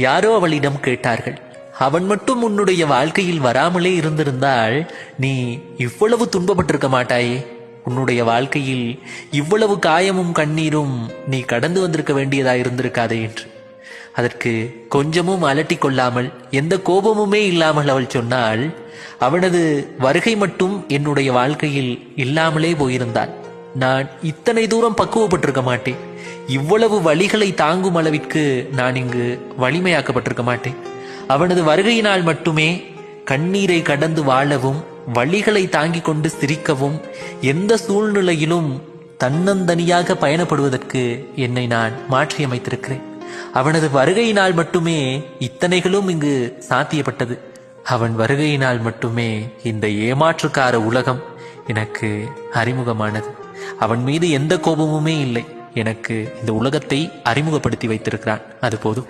யாரோ அவளிடம் கேட்டார்கள், அவன் மட்டும் உன்னுடைய வாழ்க்கையில் வராமலே இருந்திருந்தால் நீ இவ்வளவு துன்பப்பட்டிருக்க மாட்டாயே, உன்னுடைய வாழ்க்கையில் இவ்வளவு காயமும் கண்ணீரும் நீ கடந்து வந்திருக்க வேண்டியதா இருந்திருக்காதே என்று. அதற்கு கொஞ்சமும் அலட்டிக் கொள்ளாமல், எந்த கோபமுமே இல்லாமல் அவள் சொன்னாள், அவனது வருகை மட்டும் என்னுடைய வாழ்க்கையில் இல்லாமலே போயிருந்தான், நான் இத்தனை தூரம் பக்குவப்பட்டிருக்க மாட்டேன், இவ்வளவு வழிகளை தாங்கும் அளவிற்கு நான் இங்கு வலிமையாக்கப்பட்டிருக்க மாட்டேன். அவனது வருகையினால் மட்டுமே கண்ணீரை கடந்து வாழவும், வழிகளை தாங்கிக் கொண்டு சிரிக்கவும், எந்த சூழ்நிலையிலும் தன்னந்தனியாக பயணப்படுவதற்கு என்னை நான் மாற்றியமைத்திருக்கிறேன். அவனது வருகையினால் மட்டுமே இத்தனைகளும் இங்கு சாத்தியப்பட்டது. அவன் வருகையினால் மட்டுமே இந்த ஏமாற்றுக்கார உலகம் எனக்கு அறிமுகமானது. அவன் மீது எந்த கோபமுமே இல்லை, எனக்கு இந்த உலகத்தை அறிமுகப்படுத்தி வைத்திருக்கிறான், அது போதும்.